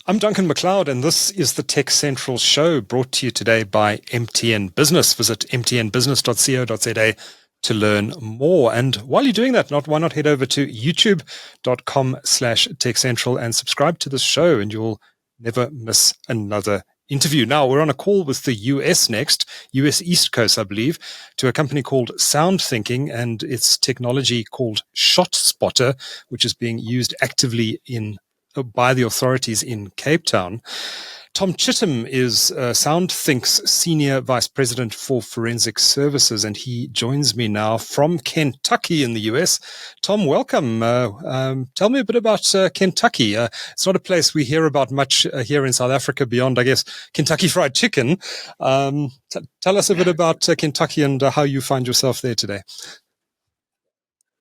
I'm Duncan McLeod, and this is the TechCentral Show brought to you today by MTN Business. Visit mtnbusiness.co.za to learn more. And while you're doing that, why not head over to youtube.com/TechCentral and subscribe to this show, and you'll never miss another interview. Now, we're on a call with the US next, US East Coast, I believe, to a company called SoundThinking and its technology called ShotSpotter, which is being used actively by the authorities in Cape Town. Tom Chittum is SoundThink's Senior Vice President for Forensic Services, and he joins me now from Kentucky in the US. Tom, welcome. Tell me a bit about Kentucky. It's not a place we hear about much here in South Africa beyond, I guess, Kentucky Fried Chicken. Tell us a bit about Kentucky and how you find yourself there today.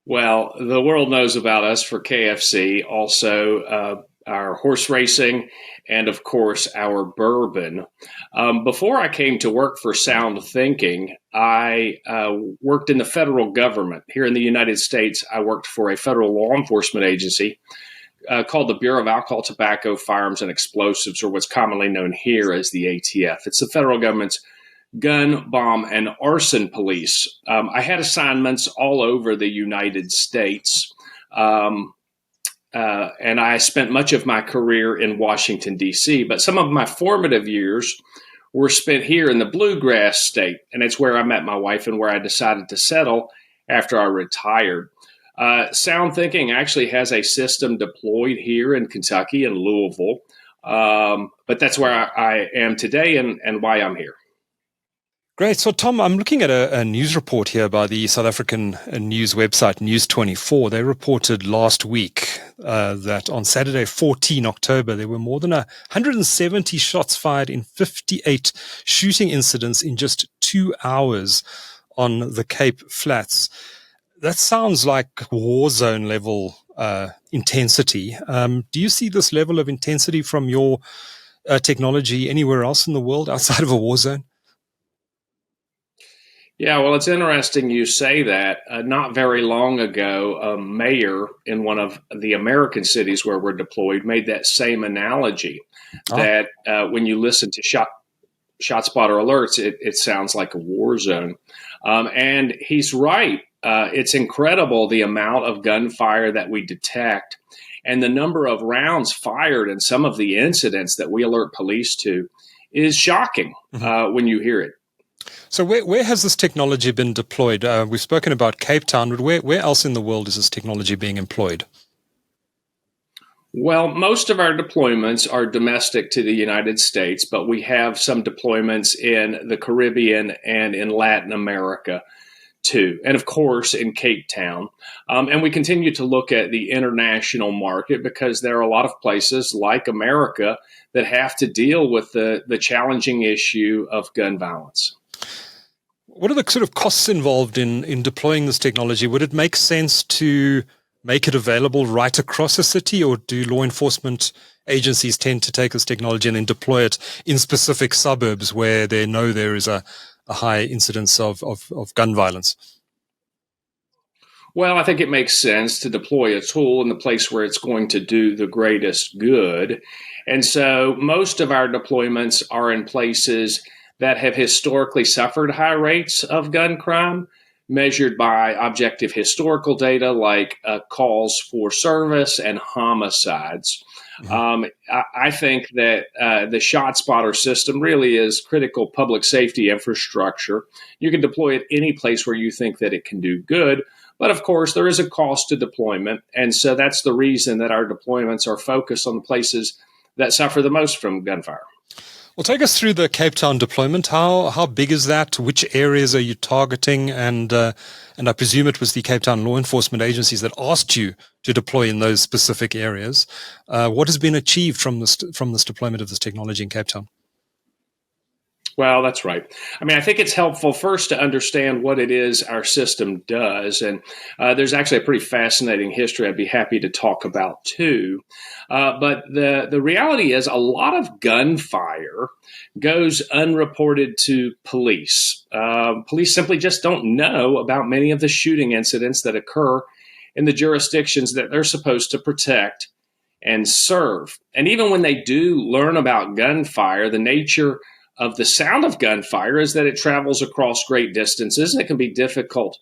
Well, the world knows about us for KFC, also our horse racing, and of course, our bourbon. Before I came to work for SoundThinking, I worked in the federal government. Here in the United States, I worked for a federal law enforcement agency called the Bureau of Alcohol, Tobacco, Firearms, and Explosives, or what's commonly known here as the ATF. It's the federal government's gun, bomb, and arson police. I had assignments all over the United States, and I spent much of my career in Washington, D.C., but some of my formative years were spent here in the Bluegrass State, and it's where I met my wife and where I decided to settle after I retired. SoundThinking actually has a system deployed here in Kentucky and Louisville, but that's where I am today and why I'm here. Great. So, Tom, I'm looking at a news report here by the South African news website, News24. They reported last week that on Saturday, 14 October, there were more than 170 shots fired in 58 shooting incidents in just 2 hours on the Cape Flats. That sounds like war zone level intensity. Do you see this level of intensity from your technology anywhere else in the world outside of a war zone? Yeah, well, it's interesting you say that. Not very long ago, a mayor in one of the American cities where we're deployed made that same analogy, that when you listen to ShotSpotter alerts, it sounds like a war zone. And he's right. It's incredible the amount of gunfire that we detect and the number of rounds fired in some of the incidents that we alert police to is shocking when you hear it. So where has this technology been deployed? We've spoken about Cape Town, but where else in the world is this technology being employed? Well, most of our deployments are domestic to the United States, but we have some deployments in the Caribbean and in Latin America too, and of course in Cape Town. And we continue to look at the international market because there are a lot of places like America that have to deal with the challenging issue of gun violence. What are the sort of costs involved in deploying this technology? Would it make sense to make it available right across a city, or do law enforcement agencies tend to take this technology and then deploy it in specific suburbs where they know there is a high incidence of gun violence? Well, I think it makes sense to deploy a tool in the place where it's going to do the greatest good. And so most of our deployments are in places that have historically suffered high rates of gun crime, measured by objective historical data like calls for service and homicides. I think that the ShotSpotter system really is critical public safety infrastructure. You can deploy it any place where you think that it can do good. But of course, there is a cost to deployment. And so that's the reason that our deployments are focused on the places that suffer the most from gunfire. Well, take us through the Cape Town deployment. How big is that? Which areas are you targeting? And I presume it was the Cape Town law enforcement agencies that asked you to deploy in those specific areas. What has been achieved from this deployment of this technology in Cape Town? Well, that's right. I mean, I think it's helpful first to understand what it is our system does. And there's actually a pretty fascinating history I'd be happy to talk about too. But the reality is a lot of gunfire goes unreported to police. Police simply just don't know about many of the shooting incidents that occur in the jurisdictions that they're supposed to protect and serve. And even when they do learn about gunfire, the nature of the sound of gunfire is that it travels across great distances and it can be difficult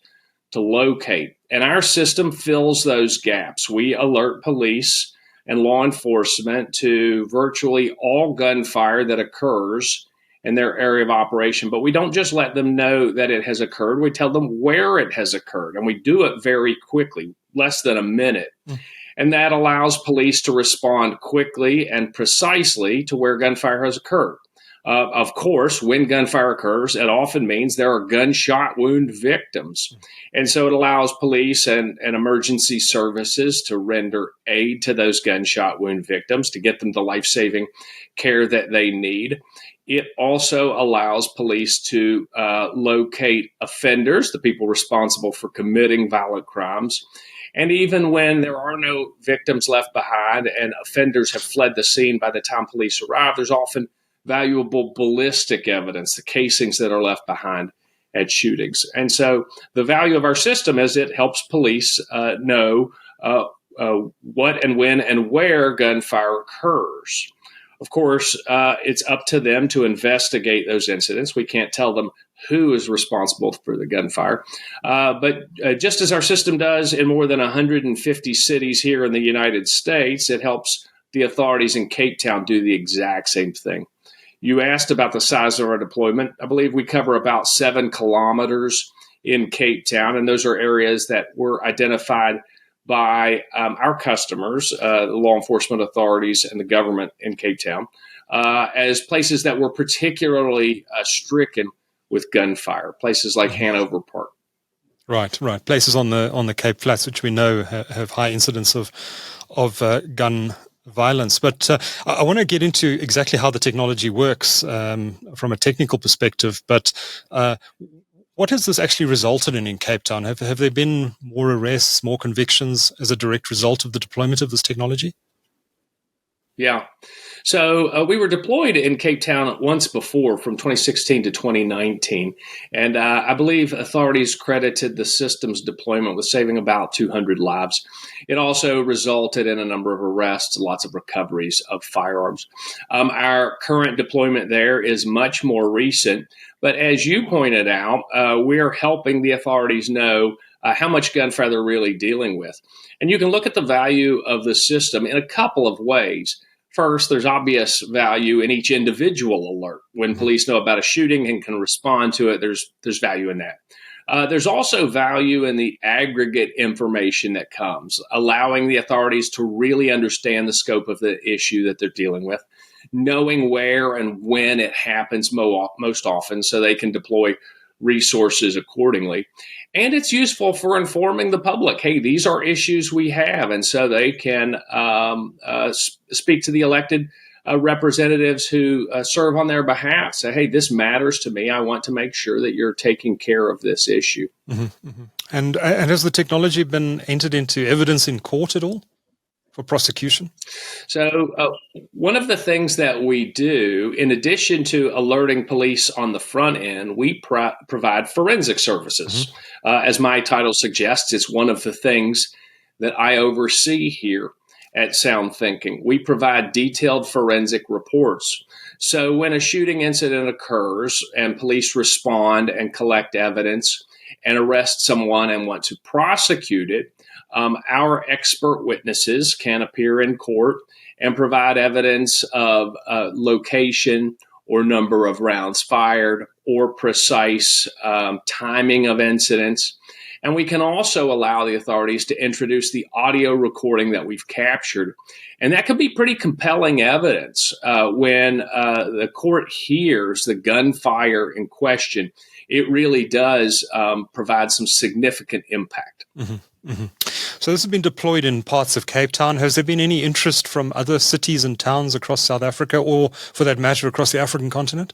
to locate. And our system fills those gaps. We alert police and law enforcement to virtually all gunfire that occurs in their area of operation. But we don't just let them know that it has occurred. We tell them where it has occurred. And we do it very quickly, less than a minute. And that allows police to respond quickly and precisely to where gunfire has occurred. Of course, when gunfire occurs, it often means there are gunshot wound victims. And so it allows police and emergency services to render aid to those gunshot wound victims to get them the life-saving care that they need. It also allows police to locate offenders, the people responsible for committing violent crimes. And even when there are no victims left behind and offenders have fled the scene by the time police arrive, there's often valuable ballistic evidence, the casings that are left behind at shootings. And so the value of our system is it helps police know what and when and where gunfire occurs. Of course, it's up to them to investigate those incidents. We can't tell them who is responsible for the gunfire. But just as our system does in more than 150 cities here in the United States, it helps the authorities in Cape Town do the exact same thing. You asked about the size of our deployment. I believe we cover about 7 kilometers in Cape Town, and those are areas that were identified by our customers, the law enforcement authorities and the government in Cape Town, as places that were particularly stricken with gunfire, places like Hanover Park. Right. Places on the Cape Flats, which we know have high incidence of gun violence. But I want to get into exactly how the technology works from a technical perspective. But what has this actually resulted in Cape Town? Have there been more arrests, more convictions as a direct result of the deployment of this technology? Yeah. So we were deployed in Cape Town once before from 2016 to 2019. And I believe authorities credited the system's deployment with saving about 200 lives. It also resulted in a number of arrests, lots of recoveries of firearms. Our current deployment there is much more recent. But as you pointed out, we're helping the authorities know how much gunfire they're really dealing with. And you can look at the value of the system in a couple of ways. First, there's obvious value in each individual alert. When police know about a shooting and can respond to it, there's value in that. There's also value in the aggregate information that comes, allowing the authorities to really understand the scope of the issue that they're dealing with, knowing where and when it happens most often so they can deploy resources accordingly. And it's useful for informing the public, hey, these are issues we have. And so they can speak to the elected representatives who serve on their behalf. Say, hey, this matters to me. I want to make sure that you're taking care of this issue. Mm-hmm, mm-hmm. And has the technology been entered into evidence in court at all for prosecution? So one of the things that we do, in addition to alerting police on the front end, we provide forensic services. Mm-hmm. As my title suggests, it's one of the things that I oversee here at SoundThinking. We provide detailed forensic reports. So when a shooting incident occurs and police respond and collect evidence and arrest someone and want to prosecute it, our expert witnesses can appear in court and provide evidence of location or number of rounds fired or precise timing of incidents. And we can also allow the authorities to introduce the audio recording that we've captured. And that can be pretty compelling evidence when the court hears the gunfire in question. It really does provide some significant impact. Mm-hmm. Mm-hmm. So this has been deployed in parts of Cape Town. Has there been any interest from other cities and towns across South Africa, or for that matter, across the African continent?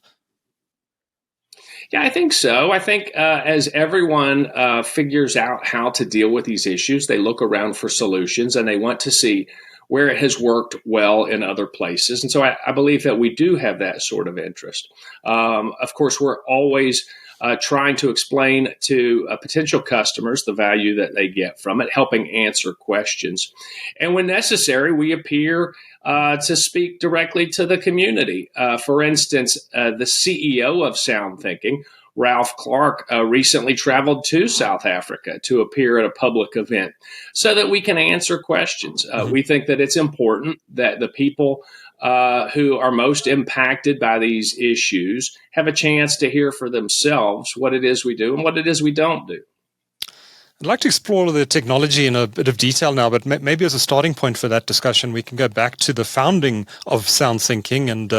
Yeah, I think so. I think as everyone figures out how to deal with these issues, they look around for solutions and they want to see where it has worked well in other places. And so I believe that we do have that sort of interest. Of course, we're always trying to explain to potential customers the value that they get from it, helping answer questions. And when necessary, we appear to speak directly to the community. For instance, the CEO of SoundThinking, Ralph Clark, recently traveled to South Africa to appear at a public event so that we can answer questions. We think that it's important that the people who are most impacted by these issues have a chance to hear for themselves what it is we do and what it is we don't do. I'd like to explore the technology in a bit of detail now, but maybe as a starting point for that discussion, we can go back to the founding of SoundThinking and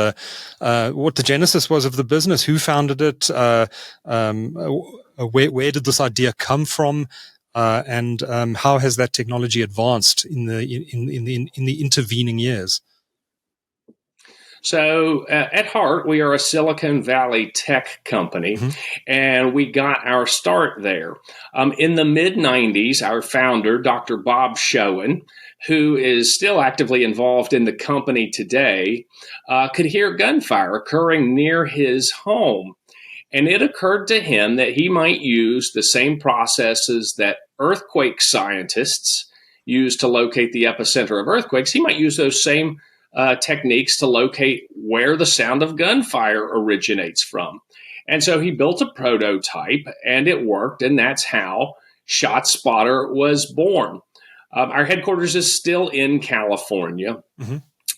what the genesis was of the business, who founded it, where did this idea come from, and how has that technology advanced in the intervening years? So at heart, we are a Silicon Valley tech company, and we got our start there. In the mid-90s, our founder, Dr. Bob Schoen, who is still actively involved in the company today, could hear gunfire occurring near his home. And it occurred to him that he might use the same processes that earthquake scientists use to locate the epicenter of earthquakes. He might use those same techniques to locate where the sound of gunfire originates from. And so he built a prototype, and it worked, and that's how ShotSpotter was born. Our headquarters is still in California.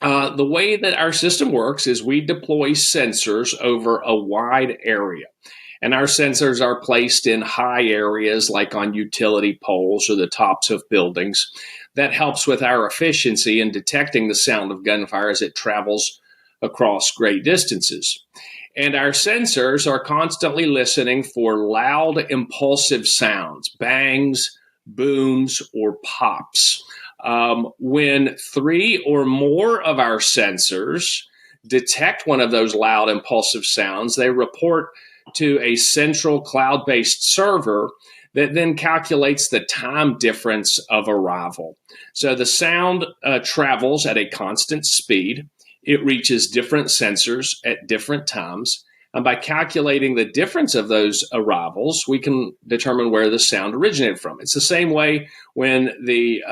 The way that our system works is we deploy sensors over a wide area. And our sensors are placed in high areas like on utility poles or the tops of buildings. That helps with our efficiency in detecting the sound of gunfire as it travels across great distances. And our sensors are constantly listening for loud, impulsive sounds, bangs, booms, or pops. When 3 or more of our sensors detect one of those loud, impulsive sounds, they report to a central cloud-based server that then calculates the time difference of arrival. So the sound travels at a constant speed. It reaches different sensors at different times. And by calculating the difference of those arrivals, we can determine where the sound originated from. It's the same way when the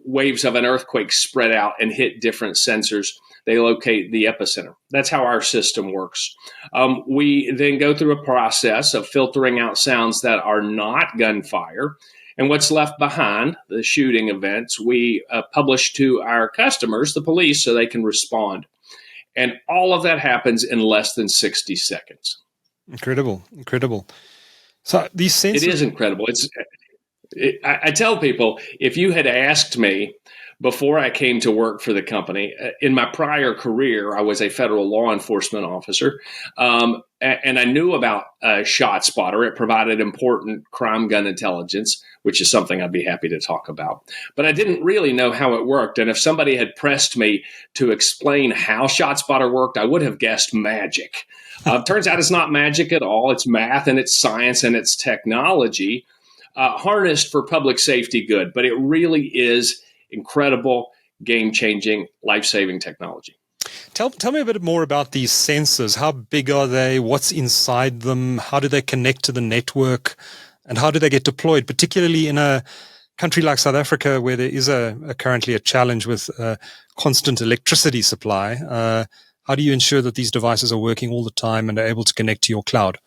waves of an earthquake spread out and hit different sensors, they locate the epicenter. That's how our system works. We then go through a process of filtering out sounds that are not gunfire. And what's left behind, the shooting events, we publish to our customers, the police, so they can respond. And all of that happens in less than 60 seconds. Incredible. So these sensors... It is incredible. I tell people, if you had asked me before I came to work for the company, in my prior career, I was a federal law enforcement officer, and I knew about ShotSpotter. It provided important crime gun intelligence, which is something I'd be happy to talk about. But I didn't really know how it worked. And if somebody had pressed me to explain how ShotSpotter worked, I would have guessed magic. Turns out it's not magic at all. It's math and it's science and it's technology harnessed for public safety good. But it really is incredible, game-changing, life-saving technology. Tell me a bit more about these sensors. How big are they? What's inside them? How do they connect to the network? And how do they get deployed, particularly in a country like South Africa, where there is currently a challenge with constant electricity supply? How do you ensure that these devices are working all the time and are able to connect to your cloud?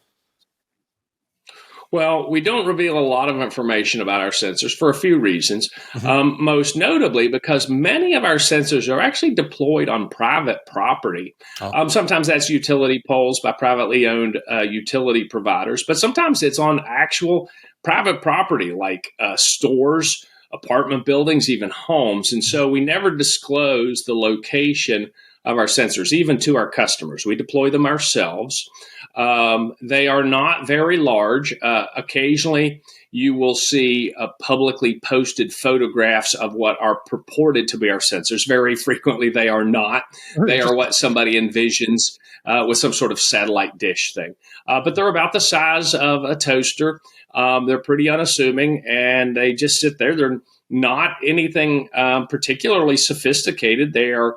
Well, we don't reveal a lot of information about our sensors for a few reasons. Most notably because many of our sensors are actually deployed on private property. Sometimes that's utility poles by privately owned utility providers, but sometimes it's on actual private property like stores, apartment buildings, even homes. And so we never disclose the location of our sensors, even to our customers. We deploy them ourselves. They are not very large. Occasionally, you will see publicly posted photographs of what are purported to be our sensors. Very frequently, they are not. They are what somebody envisions with some sort of satellite dish thing. But they're about the size of a toaster. They're pretty unassuming, and they just sit there. They're not anything particularly sophisticated. They are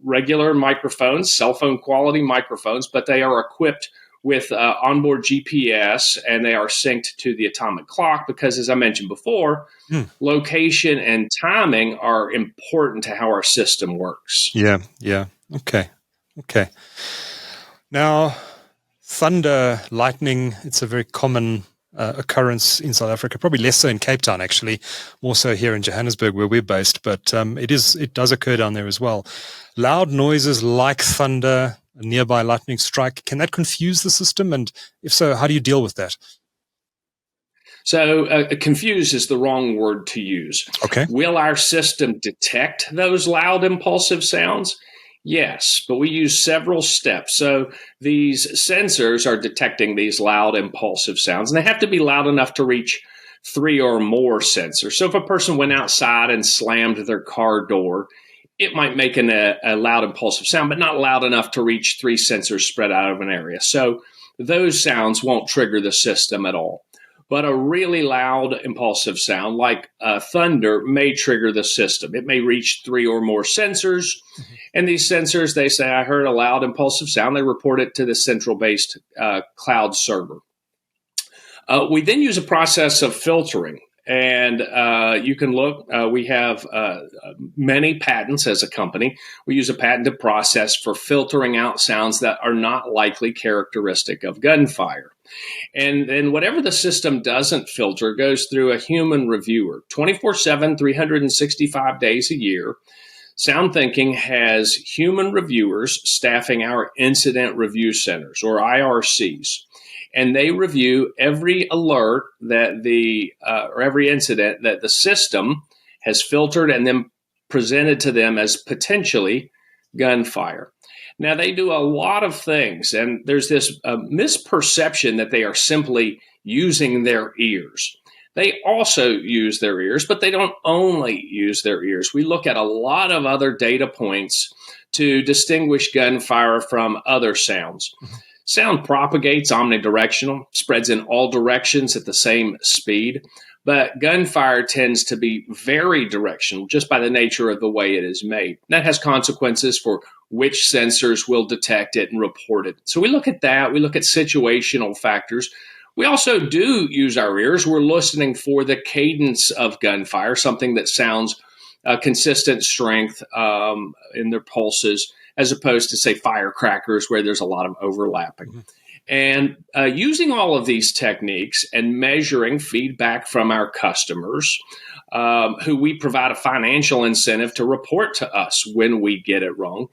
regular microphones, cell phone quality microphones, but they are equipped with onboard GPS, and they are synced to the atomic clock because, as I mentioned before, location and timing are important to how our system works. Yeah. Okay. Now, thunder, lightning, it's a very common occurrence in South Africa, probably less so in Cape Town, actually, more so here in Johannesburg where we're based, but it does occur down there as well. Loud noises like thunder, a nearby lightning strike, can that confuse the system? And if so, how do you deal with that? So confuse is the wrong word to use. Okay. Will our system detect those loud, impulsive sounds? Yes, but we use several steps. So these sensors are detecting these loud, impulsive sounds, and they have to be loud enough to reach 3 or more sensors. So if a person went outside and slammed their car door, it might make a loud, impulsive sound, but not loud enough to reach 3 sensors spread out of an area. So those sounds won't trigger the system at all. But a really loud, impulsive sound like thunder may trigger the system. It may reach 3 or more sensors. And these sensors, they say, I heard a loud, impulsive sound. They report it to the central-based cloud server. We then use a process of filtering. And you can look, we have many patents as a company. We use a patented process for filtering out sounds that are not likely characteristic of gunfire. And then whatever the system doesn't filter goes through a human reviewer 24/7, 365 days a year. SoundThinking has human reviewers staffing our incident review centers, or IRCs. And they review every alert that or every incident that the system has filtered and then presented to them as potentially gunfire. Now, they do a lot of things, and there's this misperception that they are simply using their ears. They also use their ears, but they don't only use their ears. We look at a lot of other data points to distinguish gunfire from other sounds. Sound propagates omnidirectional, spreads in all directions at the same speed, but gunfire tends to be very directional just by the nature of the way it is made. That has consequences for which sensors will detect it and report it. So we look at that. We look at situational factors. We also do use our ears. We're listening for the cadence of gunfire, something that sounds consistent strength in their pulses, as opposed to, say, firecrackers where there's a lot of overlapping. And using all of these techniques and measuring feedback from our customers, who we provide a financial incentive to report to us when we get it wrong,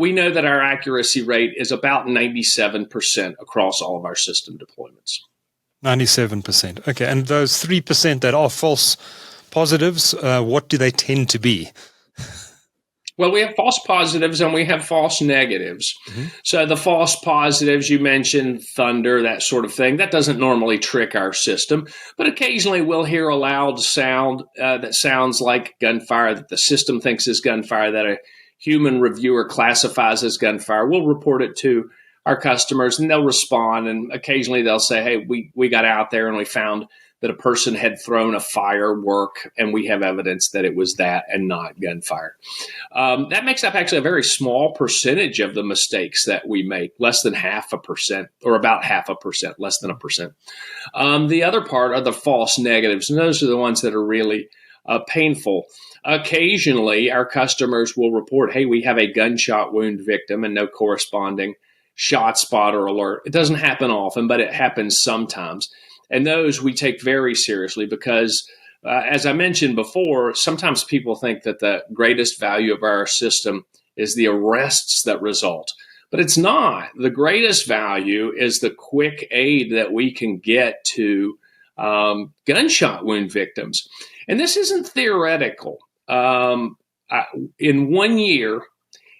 we know that our accuracy rate is about 97% across all of our system deployments. 97%. Okay. And those 3% that are false positives, what do they tend to be? Well, we have false positives and we have false negatives. So the false positives, you mentioned thunder, that sort of thing. That doesn't normally trick our system, but occasionally we'll hear a loud sound that sounds like gunfire, that the system thinks is gunfire, that a human reviewer classifies as gunfire. We'll report it to our customers and they'll respond. And occasionally they'll say, hey, we got out there and we found that a person had thrown a firework and we have evidence that it was that and not gunfire. That makes up actually a very small percentage of the mistakes that we make, less than 0.5%, or about 0.5%, less than 1%. The other part are the false negatives, and those are the ones that are really painful. Occasionally, our customers will report, hey, we have a gunshot wound victim and no corresponding ShotSpotter alert. It doesn't happen often, but it happens sometimes. And those we take very seriously because, as I mentioned before, sometimes people think that the greatest value of our system is the arrests that result. But it's not. The greatest value is the quick aid that we can get to gunshot wound victims. And this isn't theoretical. In 1 year,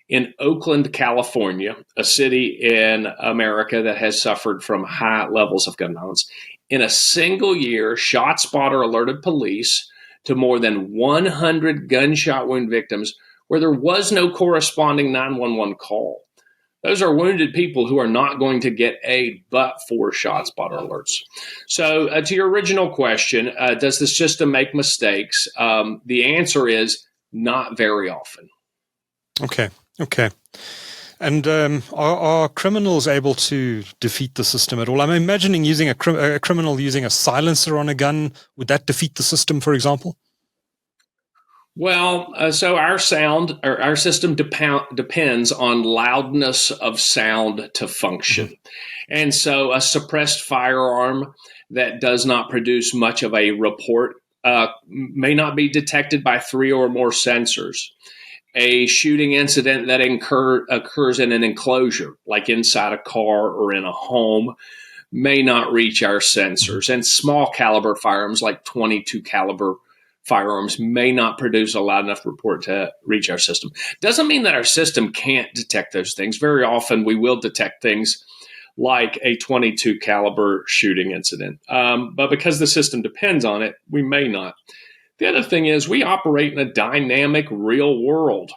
in Oakland, California, a city in America that has suffered from high levels of gun violence, in a single year, ShotSpotter alerted police to more than 100 gunshot wound victims where there was no corresponding 911 call. Those are wounded people who are not going to get aid but for ShotSpotter alerts. So to your original question, does the system make mistakes? The answer is not very often. Okay. And are criminals able to defeat the system at all? I'm imagining using a criminal using a silencer on a gun. Would that defeat the system, for example? Well, so our system depends on loudness of sound to function. And so a suppressed firearm that does not produce much of a report may not be detected by 3 or more sensors. A shooting incident that occurs in an enclosure, like inside a car or in a home, may not reach our sensors. And small caliber firearms like 22 caliber firearms may not produce a loud enough report to reach our system. Doesn't mean that our system can't detect those things. Very often we will detect things like a 22 caliber shooting incident. But because the system depends on it, we may not. The other thing is we operate in a dynamic real world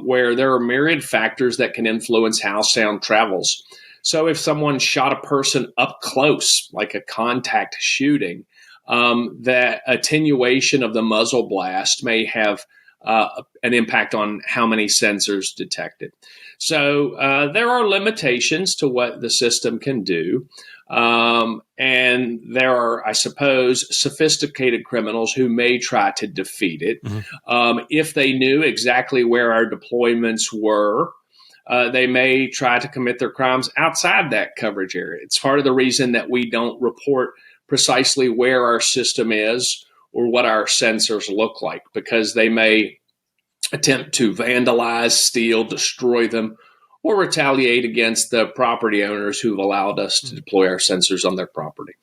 where there are myriad factors that can influence how sound travels. So if someone shot a person up close, like a contact shooting, that attenuation of the muzzle blast may have an impact on how many sensors detect it. So there are limitations to what the system can do. And there are, I suppose, sophisticated criminals who may try to defeat it. If they knew exactly where our deployments were, they may try to commit their crimes outside that coverage area. It's part of the reason that we don't report precisely where our system is or what our sensors look like, because they may attempt to vandalize, steal, destroy them, or retaliate against the property owners who've allowed us to deploy our sensors on their property.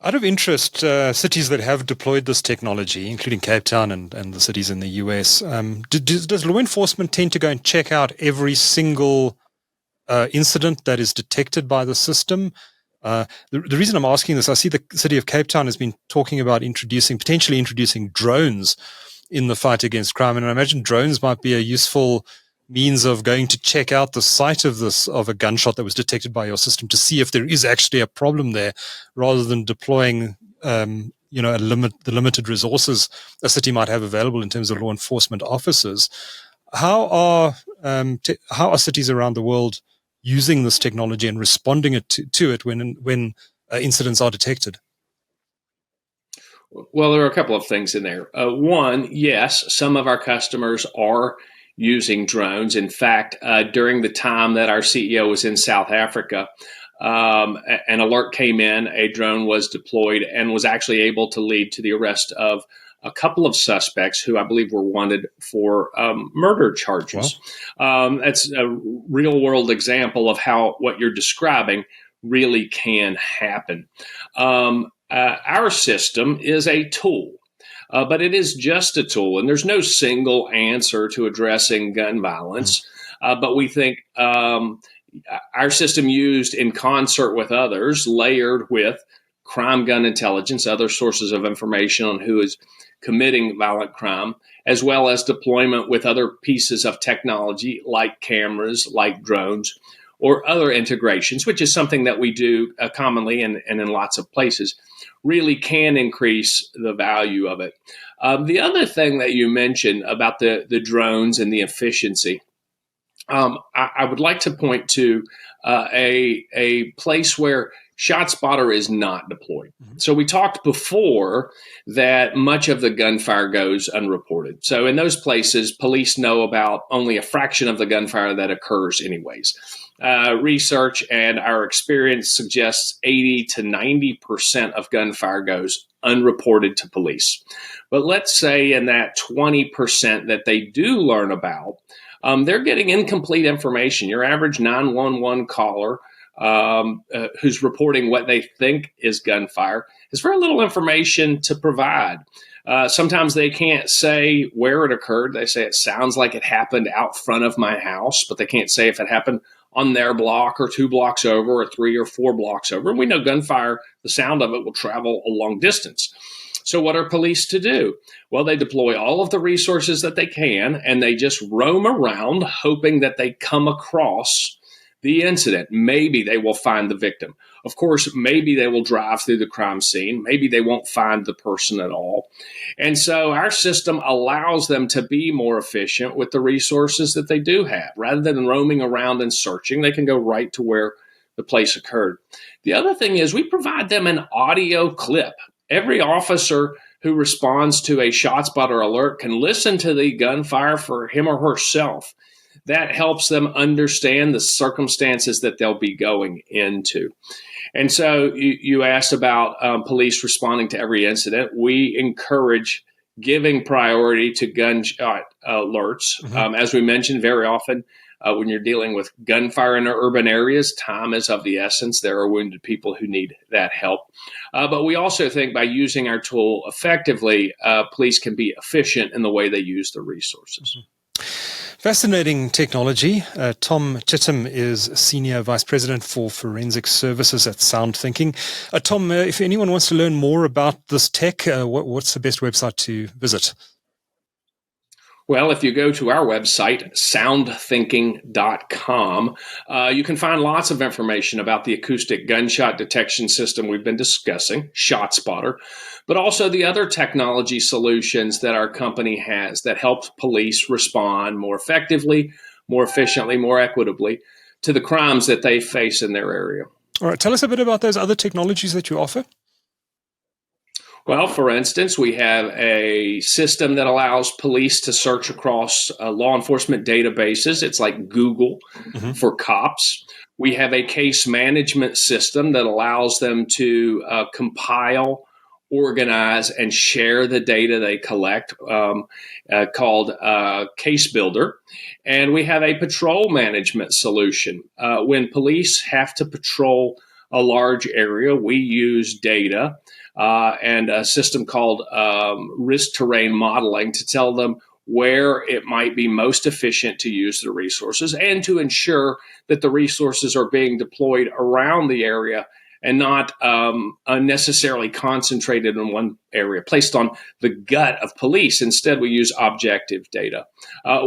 Out of interest, cities that have deployed this technology, including Cape Town and the cities in the US, does law enforcement tend to go and check out every single incident that is detected by the system? The reason I'm asking this, I see the city of Cape Town has been talking about potentially introducing drones in the fight against crime. And I imagine drones might be a useful means of going to check out the site of a gunshot that was detected by your system to see if there is actually a problem there, rather than deploying the limited resources a city might have available in terms of law enforcement officers. How are cities around the world using this technology and responding to it when incidents are detected? Well, there are a couple of things in there. One, yes, some of our customers are using drones. In fact, during the time that our CEO was in South Africa, an alert came in, a drone was deployed, and was actually able to lead to the arrest of a couple of suspects who I believe were wanted for murder charges. Wow. That's a real world example of how what you're describing really can happen. Our system is a tool. But it is just a tool, and there's no single answer to addressing gun violence. But we think our system, used in concert with others, layered with crime gun intelligence, other sources of information on who is committing violent crime, as well as deployment with other pieces of technology like cameras, like drones, or other integrations, which is something that we do commonly and in lots of places, really can increase the value of it. The other thing that you mentioned about the drones and the efficiency, I would like to point to a place where ShotSpotter is not deployed. So we talked before that much of the gunfire goes unreported. So in those places, police know about only a fraction of the gunfire that occurs anyways. Research and our experience suggests 80 to 90% of gunfire goes unreported to police. But let's say in that 20% that they do learn about, they're getting incomplete information. Your average 911 caller who's reporting what they think is gunfire has very little information to provide. Sometimes they can't say where it occurred. They say it sounds like it happened out front of my house, but they can't say if it happened on their block or 2 blocks over or 3 or 4 blocks over. And we know gunfire, the sound of it will travel a long distance. So what are police to do? Well, they deploy all of the resources that they can, and they just roam around hoping that they come across the incident. Maybe they will find the victim. Of course, maybe they will drive through the crime scene. Maybe they won't find the person at all. And so our system allows them to be more efficient with the resources that they do have. Rather than roaming around and searching, they can go right to where the place occurred. The other thing is we provide them an audio clip. Every officer who responds to a ShotSpotter alert can listen to the gunfire for him or herself. That helps them understand the circumstances that they'll be going into. And so you asked about police responding to every incident. We encourage giving priority to gunshot alerts. As we mentioned, very often when you're dealing with gunfire in urban areas, time is of the essence. There are wounded people who need that help. But we also think by using our tool effectively, police can be efficient in the way they use the resources. Fascinating technology. Tom Chittum is Senior Vice President for Forensic Services at SoundThinking. Tom, if anyone wants to learn more about this tech, what's the best website to visit? Well, if you go to our website, SoundThinking.com, you can find lots of information about the acoustic gunshot detection system we've been discussing, ShotSpotter, but also the other technology solutions that our company has that help police respond more effectively, more efficiently, more equitably to the crimes that they face in their area. All right, tell us a bit about those other technologies that you offer. Well, for instance, we have a system that allows police to search across law enforcement databases. It's like Google for cops. We have a case management system that allows them to compile, organize, and share the data they collect called Case Builder. And we have a patrol management solution. When police have to patrol a large area, we use data and a system called risk terrain modeling to tell them where it might be most efficient to use the resources and to ensure that the resources are being deployed around the area and not unnecessarily concentrated in one area, placed on the gut of police. Instead, we use objective data.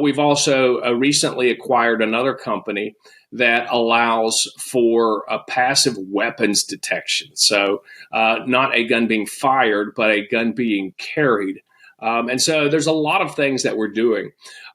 We've also recently acquired another company that allows for a passive weapons detection. So not a gun being fired, but a gun being carried. And so there's a lot of things that we're doing.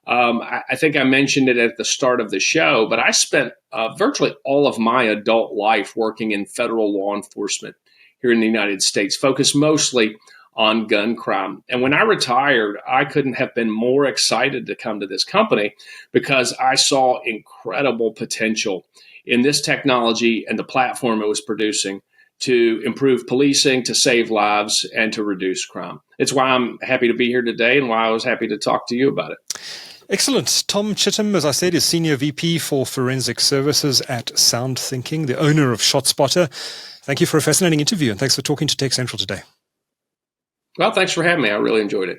I think I mentioned it at the start of the show, but I spent virtually all of my adult life working in federal law enforcement here in the United States, focused mostly on gun crime. And when I retired, I couldn't have been more excited to come to this company because I saw incredible potential in this technology and the platform it was producing to improve policing, to save lives, and to reduce crime. It's why I'm happy to be here today and why I was happy to talk to you about it. Excellent. Tom Chittum, as I said, is Senior VP for Forensic Services at SoundThinking, the owner of ShotSpotter. Thank you for a fascinating interview, and thanks for talking to TechCentral today. Well, thanks for having me. I really enjoyed it.